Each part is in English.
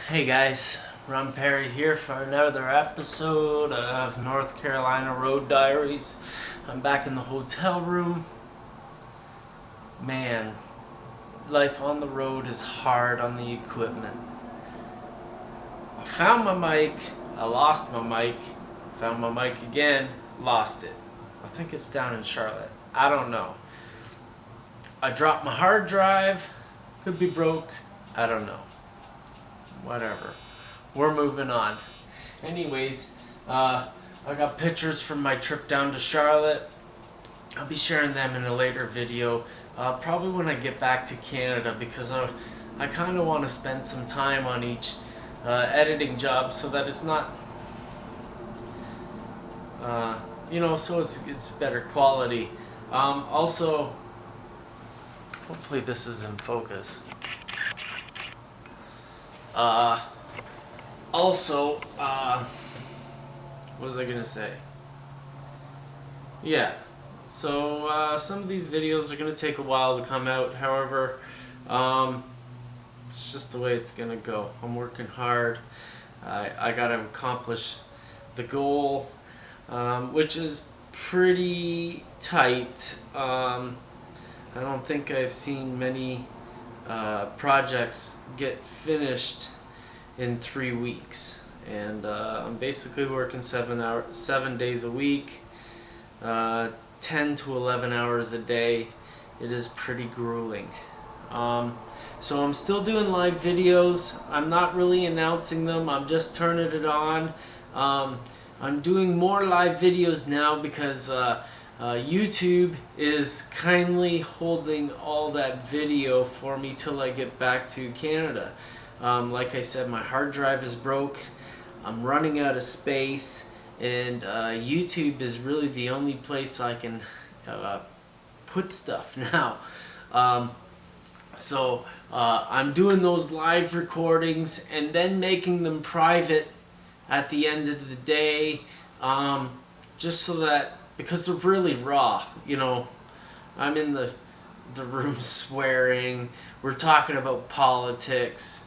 Hey guys, Ron Perry here for another episode of North Carolina Road Diaries. I'm back in the hotel room. Man, life on the road is hard on the equipment. I found my mic, I lost my mic, found my mic again, lost it. I think it's down in Charlotte. I don't know. I dropped my hard drive, could be broke, I don't know. Whatever. We're moving on. Anyways, I got pictures from my trip down to Charlotte. I'll be sharing them in a later video, probably when I get back to Canada, because I kind of want to spend some time on each editing job so that it's not, so it's better quality. Also, hopefully this is in focus. What was I gonna say? Yeah, so some of these videos are gonna take a while to come out. However, it's just the way it's gonna go. I'm working hard. I gotta accomplish the goal, which is pretty tight. I don't think I've seen many projects get finished in 3 weeks, and I'm basically working 7 days a week, 10 to 11 hours a day. It is pretty grueling. So I'm still doing live videos. I'm not really announcing them, I'm just turning it on. I'm doing more live videos now because YouTube is kindly holding all that video for me till I get back to Canada. Like I said, my hard drive is broke. I'm running out of space, and YouTube is really the only place I can put stuff now. So I'm doing those live recordings and then making them private at the end of the day, just so that, because they're really raw, I'm in the room swearing, we're talking about politics.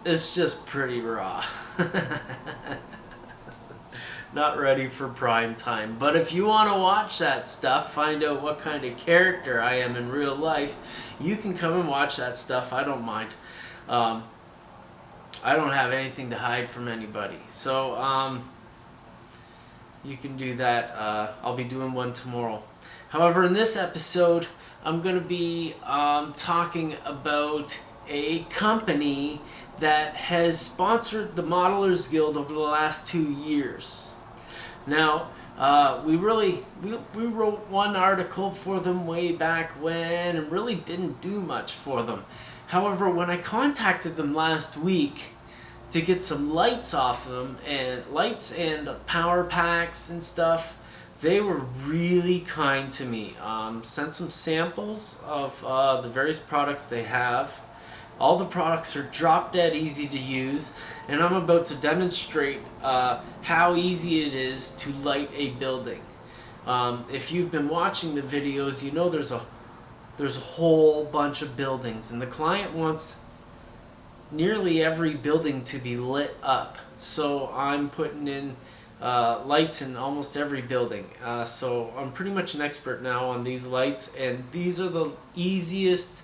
It's just pretty raw. Not ready for prime time. But if you want to watch that stuff, find out what kind of character I am in real life, you can come and watch that stuff. I don't mind. I don't have anything to hide from anybody. So, you can do that. I'll be doing one tomorrow. However, in this episode, I'm going to be talking about a company that has sponsored the Modelers Guild over the last 2 years. Now, we wrote one article for them way back when and really didn't do much for them. However, when I contacted them last week to get some lights off them, and lights and power packs and stuff, they were really kind to me. Sent some samples of the various products they have. All the products are drop dead easy to use, and I'm about to demonstrate how easy it is to light a building. If you've been watching the videos, you know there's a whole bunch of buildings, and the client wants nearly every building to be lit up. So I'm putting in lights in almost every building. So I'm pretty much an expert now on these lights, and these are the easiest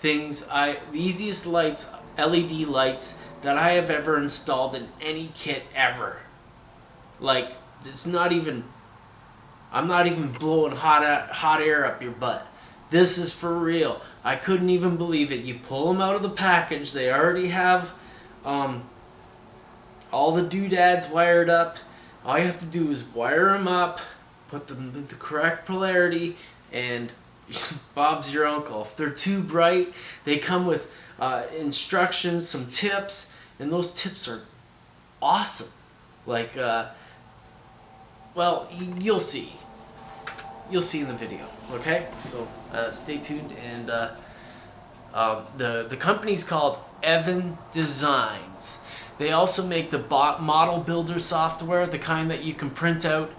lights, LED lights, that I have ever installed in any kit ever. Like, I'm not even blowing hot air up your butt. This is for real. I couldn't even believe it. You pull them out of the package, they already have all the doodads wired up. All you have to do is wire them up, put them in the correct polarity, and Bob's your uncle. If they're too bright, they come with instructions, some tips, and those tips are awesome. Like, well, you'll see. You'll see in the video. Okay, so stay tuned. And the company's called Evan Designs. They also make the model builder software, the kind that you can print out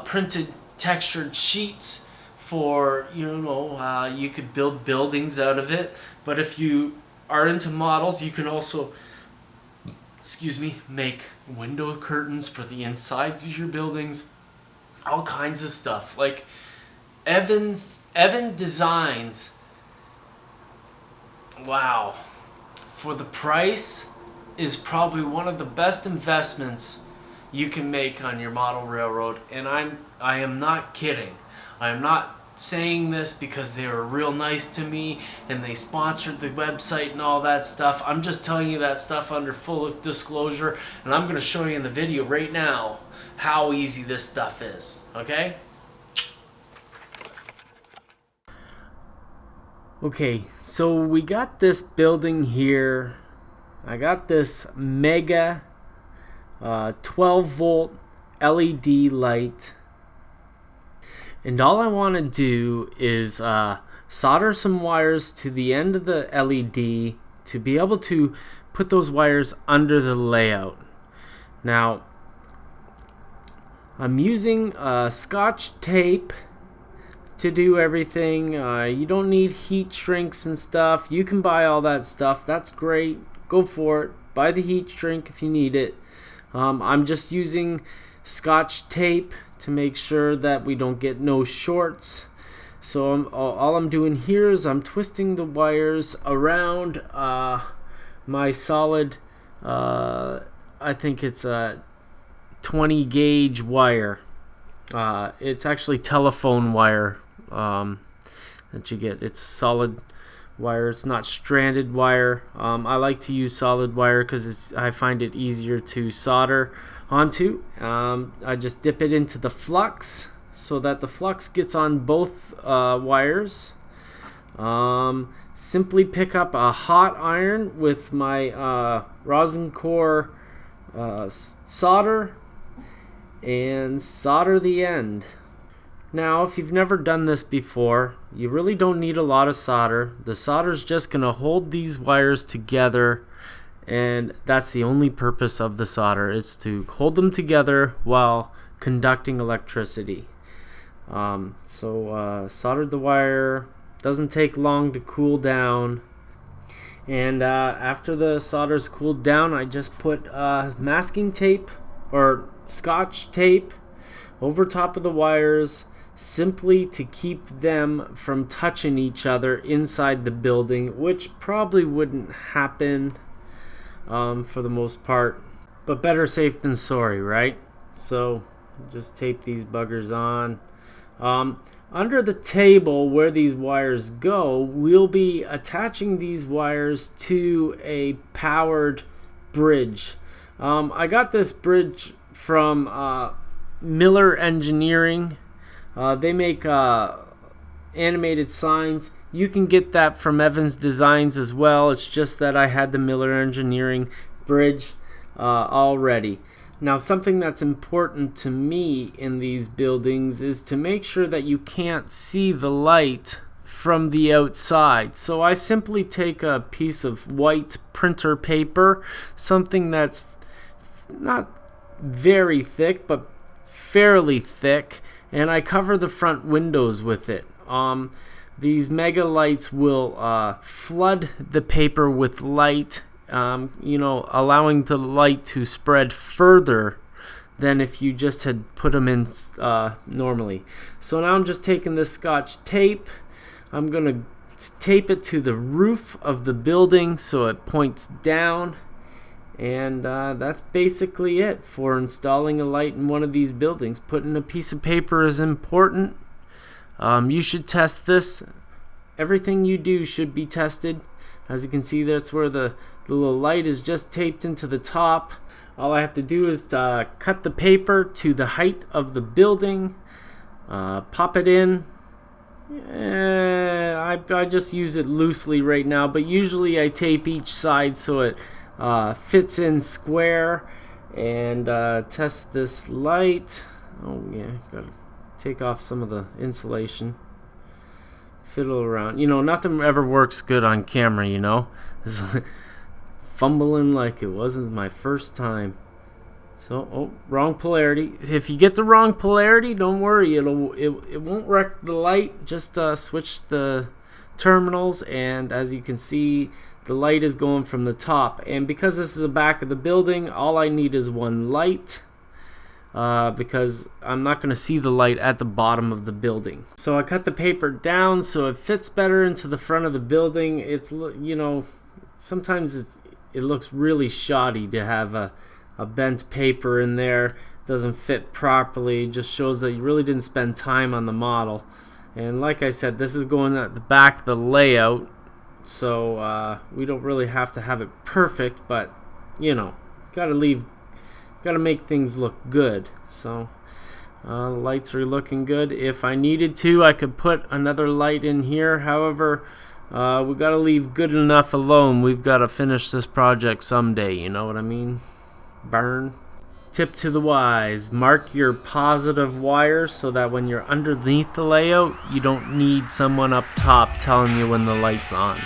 printed textured sheets for, you could build buildings out of it. But if you are into models, you can also, make window curtains for the insides of your buildings. All kinds of stuff. Like Evan Designs. Wow. For the price, is probably one of the best investments you can make on your model railroad, and I am not kidding. I am not saying this because they were real nice to me and they sponsored the website and all that stuff. I'm just telling you that stuff under full disclosure, and I'm going to show you in the video right now how easy this stuff is, okay? Okay, so we got this building here. I got this mega 12 volt LED light, and all I want to do is solder some wires to the end of the LED to be able to put those wires under the layout. Now I'm using Scotch tape to do everything. You don't need heat shrinks and stuff. You can buy all that stuff. That's great. Go for it. Buy the heat shrink if you need it. I'm just using Scotch tape to make sure that we don't get no shorts. So all I'm doing here is I'm twisting the wires around my solid, I think it's a 20 gauge wire. It's actually telephone wire that you get. It's solid wire. It's not stranded wire. I like to use solid wire because I find it easier to solder onto. I just dip it into the flux so that the flux gets on both wires. Simply pick up a hot iron with my rosin core solder and solder the end. Now, if you've never done this before, you really don't need a lot of solder. The solder is just going to hold these wires together, and that's the only purpose of the solder. It's to hold them together while conducting electricity. Soldered the wire. Doesn't take long to cool down. And after the solder's cooled down, I just put masking tape or Scotch tape over top of the wires, simply to keep them from touching each other inside the building, which probably wouldn't happen for the most part, but better safe than sorry, right? So just tape these buggers on. Under the table where these wires go, we'll be attaching these wires to a powered bridge. I got this bridge from Miller Engineering. They make animated signs. You can get that from Evans Designs as well. It's just that I had the Miller Engineering bridge already. Now, something that's important to me in these buildings is to make sure that you can't see the light from the outside. So I simply take a piece of white printer paper, something that's not very thick but fairly thick, and I cover the front windows with it. These mega lights will flood the paper with light, allowing the light to spread further than if you just had put them in normally. So now I'm just taking this Scotch tape. I'm going to tape it to the roof of the building so it points down. And that's basically it for installing a light in one of these buildings. Putting a piece of paper is important. You should test this. Everything you do should be tested. As you can see, that's where the little light is just taped into the top. All I have to do is cut the paper to the height of the building, pop it in. I just use it loosely right now, but usually I tape each side so it fits in square, and test this light. Oh yeah, gotta take off some of the insulation, fiddle around. Nothing ever works good on camera, It's fumbling like it wasn't my first time. So, wrong polarity. If you get the wrong polarity, don't worry, it won't wreck the light. Just switch the terminals, and as you can see, the light is going from the top. And because this is the back of the building, all I need is one light, because I'm not going to see the light at the bottom of the building. So I cut the paper down so it fits better into the front of the building. It's, you know, sometimes it looks really shoddy to have a bent paper in there. Doesn't fit properly. It just shows that you really didn't spend time on the model. And like I said, this is going at the back of the layout, so we don't really have to have it perfect, but you know, gotta make things look good. So the lights are looking good. If I needed to, I could put another light in here. However, we gotta leave good enough alone. We've got to finish this project someday, you know what I mean? Burn. Tip to the wise: mark your positive wires so that when you're underneath the layout, you don't need someone up top telling you when the light's on.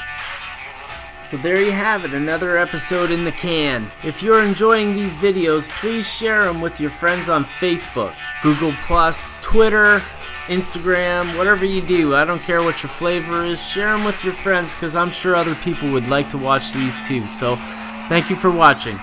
So there you have it, another episode in the can. If you're enjoying these videos, please share them with your friends on Facebook, Google+, Twitter, Instagram, whatever you do. I don't care what your flavor is. Share them with your friends, because I'm sure other people would like to watch these too. So thank you for watching.